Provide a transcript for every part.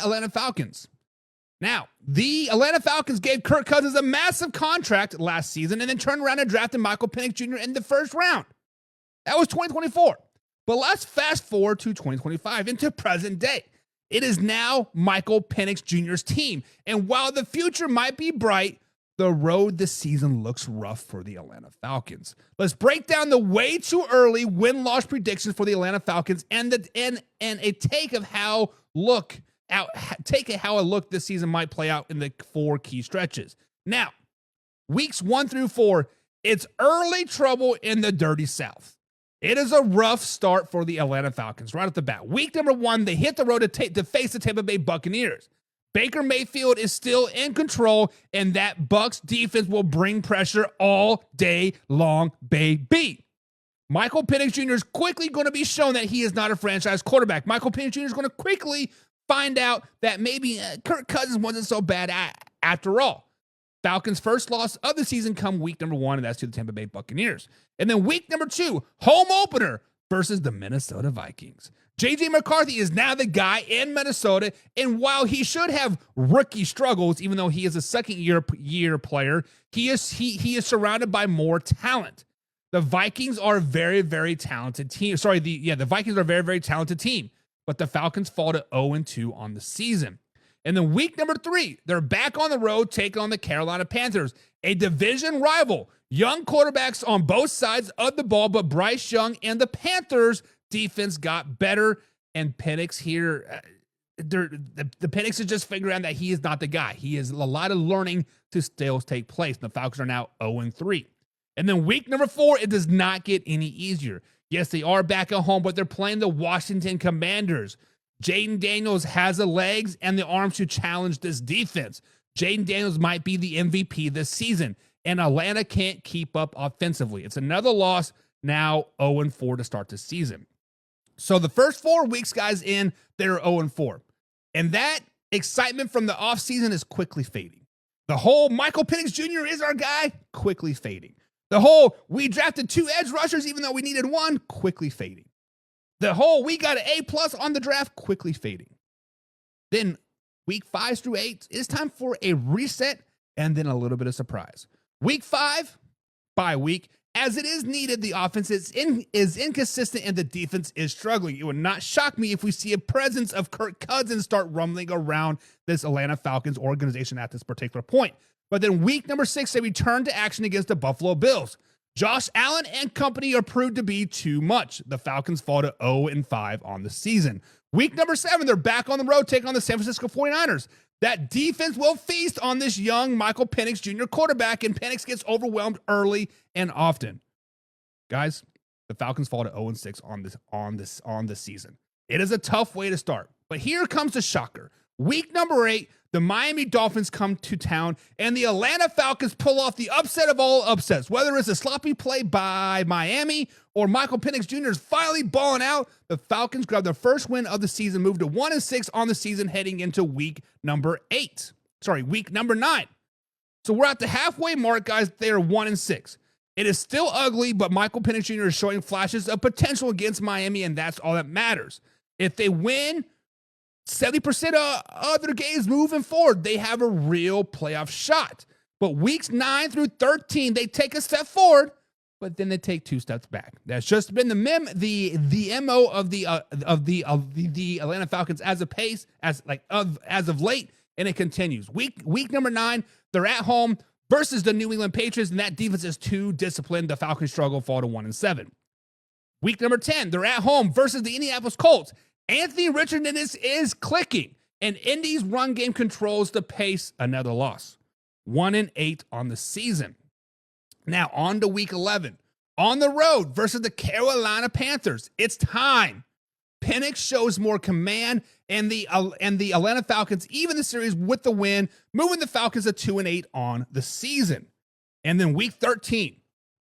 Atlanta Falcons. Now, the Atlanta Falcons gave Kirk Cousins a massive contract last season and then turned around and drafted Michael Penix Jr. in the first round. That was 2024. But let's fast forward to 2025 into present day. It is now Michael Penix Jr.'s team. And while the future might be bright, the road this season looks rough for the Atlanta Falcons. Let's break down the way too early win-loss predictions for the Atlanta Falcons and a take of how a look this season might play out in the 4 key stretches. Now, weeks 1 through 4, it's early trouble in the dirty South. It is a rough start for the Atlanta Falcons right off the bat. Week number 1, they hit the road to face the Tampa Bay Buccaneers. Baker Mayfield is still in control, and that Bucs defense will bring pressure all day long, baby. Michael Penix Jr. is quickly going to be shown that he is not a franchise quarterback. Michael Penix Jr. is going to quickly find out that maybe Kirk Cousins wasn't so bad after all. Falcons' first loss of the season come week number 1, and that's to the Tampa Bay Buccaneers. And then week number 2, home opener versus the Minnesota Vikings. J.J. McCarthy is now the guy in Minnesota, and while he should have rookie struggles, even though he is a second-year player, he is surrounded by more talent. The Vikings are a very, very talented team. The Vikings are a very, very talented team, but the Falcons fall to 0-2 on the season. And then week number 3, they're back on the road taking on the Carolina Panthers, a division rival. Young quarterbacks on both sides of the ball, but Bryce Young and the Panthers defense got better, and Penix here, the Penix is just figuring out that he is not the guy. He is a lot of learning to still take place. The Falcons are now 0-3. And then week number 4, it does not get any easier. Yes, they are back at home, but they're playing the Washington Commanders. Jaden Daniels has the legs and the arms to challenge this defense. Jaden Daniels might be the MVP this season, and Atlanta can't keep up offensively. It's another loss, now 0-4 to start the season. So the first 4 weeks, guys, they're 0-4. And that excitement from the offseason is quickly fading. The whole Michael Penix Jr. is our guy, quickly fading. The whole we drafted 2 edge rushers even though we needed 1, quickly fading. The whole we got an A+ on the draft, quickly fading. Then week 5 through 8, it's time for a reset and then a little bit of surprise. Week 5, bye week. As it is needed, the offense is inconsistent and the defense is struggling. It would not shock me if we see a presence of Kirk Cousins start rumbling around this Atlanta Falcons organization at this particular point. But then week number 6, they return to action against the Buffalo Bills. Josh Allen and company are proved to be too much. The Falcons fall to 0-5 on the season. Week number 7, they're back on the road, taking on the San Francisco 49ers. That defense will feast on this young Michael Penix Jr. quarterback, and Penix gets overwhelmed early and often. Guys, the Falcons fall to 0-6 on this season. It is a tough way to start, but here comes the shocker. Week number 8, the Miami Dolphins come to town, and the Atlanta Falcons pull off the upset of all upsets. Whether it's a sloppy play by Miami or Michael Penix Jr. is finally balling out, the Falcons grab their first win of the season, move to 1-6 on the season heading into week number 9. So we're at the halfway mark, guys. They are 1-6. It is still ugly, but Michael Penix Jr. is showing flashes of potential against Miami, and that's all that matters. If they win 70% of other games moving forward, they have a real playoff shot. But weeks 9 through 13, they take a step forward, but then they take 2 steps back. That's just been the MO of the Atlanta Falcons as of late, and it continues. Week number 9, they're at home versus the New England Patriots, and that defense is too disciplined. The Falcons struggle, fall to 1-7. Week number 10, they're at home versus the Indianapolis Colts. Anthony Richardson is clicking, and Indy's run game controls the pace. Another loss. 1-8 on the season. Now on to week 11. On the road versus the Carolina Panthers. It's time. Penix shows more command, and the Atlanta Falcons even the series with the win, moving the Falcons to 2-8 on the season. And then week 13,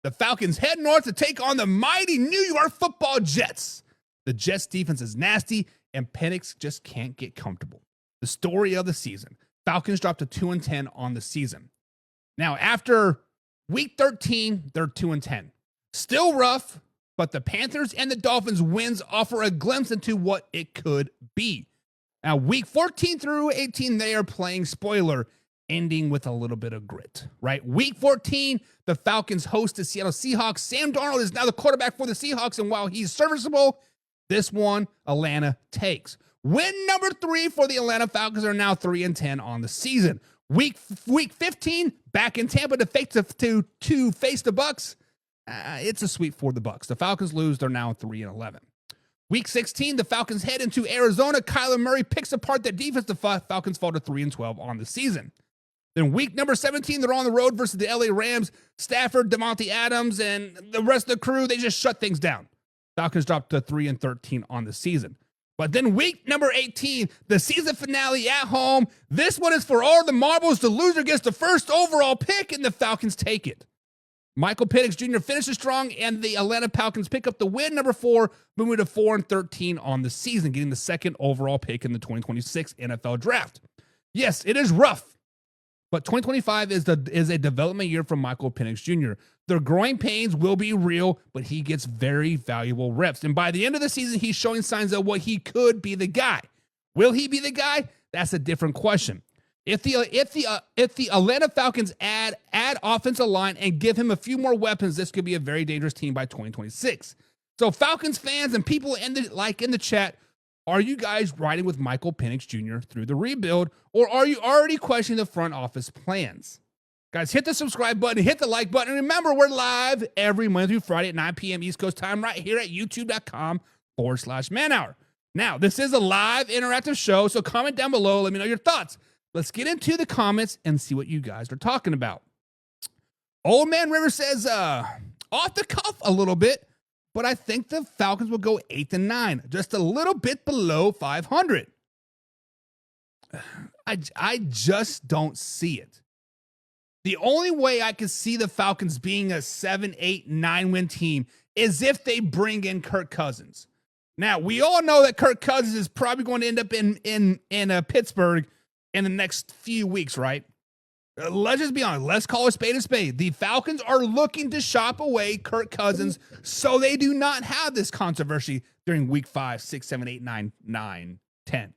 the Falcons head north to take on the mighty New York Football Jets. The Jets defense is nasty, and Penix just can't get comfortable. The story of the season. Falcons dropped to 2-10 on the season. Now, after week 13, they're 2-10. Still rough, but the Panthers and the Dolphins wins offer a glimpse into what it could be. Now, week 14 through 18, they are playing, spoiler, ending with a little bit of grit, right? Week 14, the Falcons host the Seattle Seahawks. Sam Darnold is now the quarterback for the Seahawks, and while he's serviceable, this one Atlanta takes. Win number 3 for the Atlanta Falcons are now 3-10 on the season. Week 15, back in Tampa to face the Bucs. It's a sweep for the Bucs. The Falcons lose. They're now 3-11. Week 16, the Falcons head into Arizona. Kyler Murray picks apart their defense. The Falcons fall to 3-12 on the season. Then week number 17, they're on the road versus the LA Rams. Stafford, Devontae Adams, and the rest of the crew, they just shut things down. Falcons dropped to 3-13 on the season. But then week number 18, the season finale at home. This one is for all the marbles. The loser gets the first overall pick, and the Falcons take it. Michael Penix Jr. finishes strong, and the Atlanta Falcons pick up the win number 4, moving to 4-13 on the season, getting the second overall pick in the 2026 NFL Draft. Yes, it is rough, but 2025 is a development year for Michael Penix Jr. The growing pains will be real, but he gets very valuable reps. And by the end of the season, he's showing signs of what he could be the guy. Will he be the guy? That's a different question. If the Atlanta Falcons add offensive line and give him a few more weapons, this could be a very dangerous team by 2026. So Falcons fans and people in the chat, are you guys riding with Michael Penix Jr. through the rebuild, or are you already questioning the front office plans? Guys, hit the subscribe button, hit the like button. And remember, we're live every Monday through Friday at 9 p.m. East Coast time right here at youtube.com/manhour. Now, this is a live interactive show, so comment down below. Let me know your thoughts. Let's get into the comments and see what you guys are talking about. Old Man River says, off the cuff a little bit, but I think the Falcons will go 8-9, just a little bit below 500. I just don't see it. The only way I could see the Falcons being a 7, 8, 9 win team is if they bring in Kirk Cousins. Now, we all know that Kirk Cousins is probably going to end up in Pittsburgh in the next few weeks, right? Let's just be honest. Let's call a spade a spade. The Falcons are looking to shop away Kirk Cousins so they do not have this controversy during week 5, 6, 7, 8, 9, 10.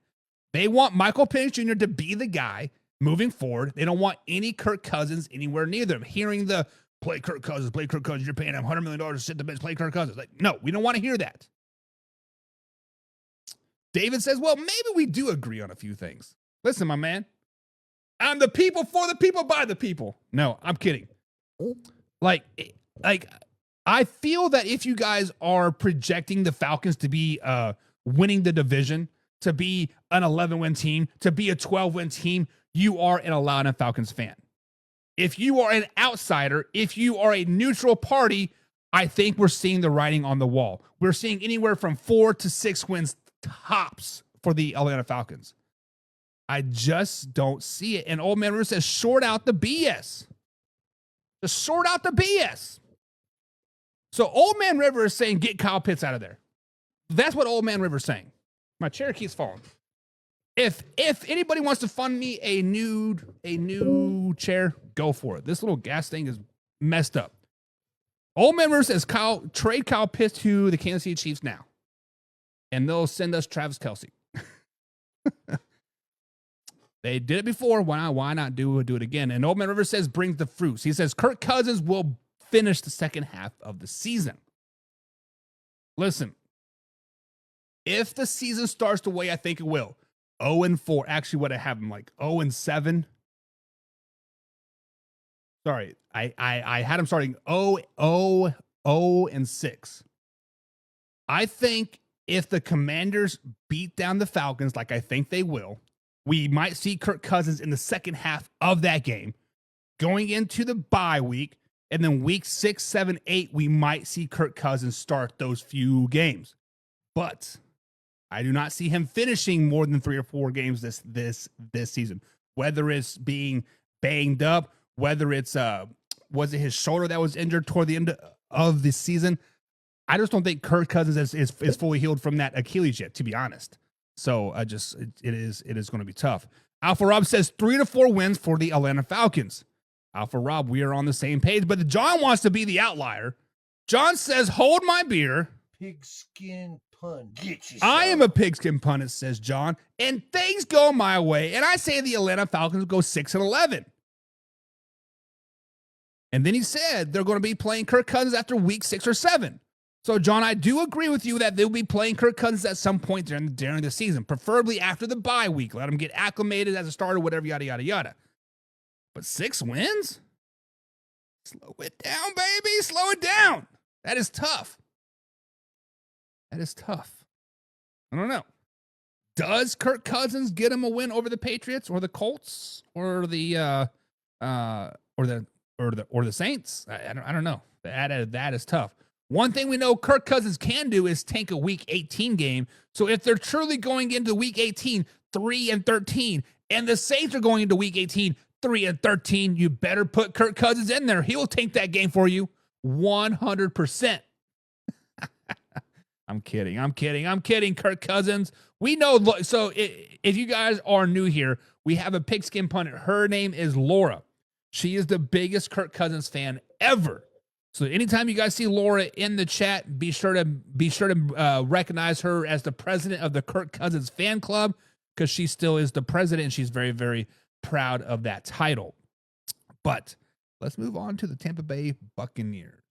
They want Michael Penix Jr. to be the guy moving forward. They don't want any Kirk Cousins anywhere near them. Hearing the play Kirk Cousins, you're paying him $100 million to sit the bench, play Kirk Cousins. Like, no, we don't want to hear that. David says, well, maybe we do agree on a few things. Listen, my man, I'm the people, for the people, by the people. No, I'm kidding. Like I feel that if you guys are projecting the Falcons to be winning the division, to be an 11-win team, to be a 12-win team, you are an Atlanta Falcons fan. If you are an outsider, if you are a neutral party, I think we're seeing the writing on the wall. We're seeing anywhere from 4 to 6 wins tops for the Atlanta Falcons. I just don't see it. And Old Man River says, short out the BS. Just sort out the BS. So Old Man River is saying, get Kyle Pitts out of there. That's what Old Man River is saying. My chair keeps falling. If anybody wants to fund me a new chair, go for it. This little gas thing is messed up. Old Man River says, trade Kyle Pitts to the Kansas City Chiefs now. And they'll send us Travis Kelce. They did it before. Why not do it again? And Old Man River says, brings the fruits. He says, Kirk Cousins will finish the second half of the season. Listen, if the season starts the way I think it will, 0-4, actually what I have him like 0-7. Sorry, I had him starting 0-6. I think if the Commanders beat down the Falcons like I think they will, we might see Kirk Cousins in the second half of that game, going into the bye week, and then week 6, 7, 8, we might see Kirk Cousins start those few games. But I do not see him finishing more than 3 or 4 games this season. Whether it's being banged up, whether it's was it his shoulder that was injured toward the end of the season, I just don't think Kirk Cousins is fully healed from that Achilles yet, to be honest. So it is going to be tough. Alpha Rob says 3 to 4 wins for the Atlanta Falcons. Alpha Rob, we are on the same page, but John wants to be the outlier. John says, hold my beer. Pigskin pun. Get you. I am a pigskin pundit, says John, and things go my way, and I say the Atlanta Falcons go 6-11. And then he said they're going to be playing Kirk Cousins after week 6 or 7. So, John, I do agree with you that they'll be playing Kirk Cousins at some point during the season, preferably after the bye week. Let him get acclimated as a starter, whatever, yada, yada, yada. But 6 wins? Slow it down, baby. Slow it down. That is tough. That is tough. I don't know. Does Kirk Cousins get him a win over the Patriots or the Colts or the Saints? I don't know. That is tough. One thing we know Kirk Cousins can do is tank a Week 18 game. So if they're truly going into Week 18 3-13, and the Saints are going into Week 18 3-13, you better put Kirk Cousins in there. He will tank that game for you 100%. I'm kidding, Kirk Cousins. We know. So if you guys are new here, we have a pigskin pundit. Her name is Laura. She is the biggest Kirk Cousins fan ever. So anytime you guys see Laura in the chat, be sure to recognize her as the president of the Kirk Cousins fan club, because she still is the president, and she's very, very proud of that title. But let's move on to the Tampa Bay Buccaneers.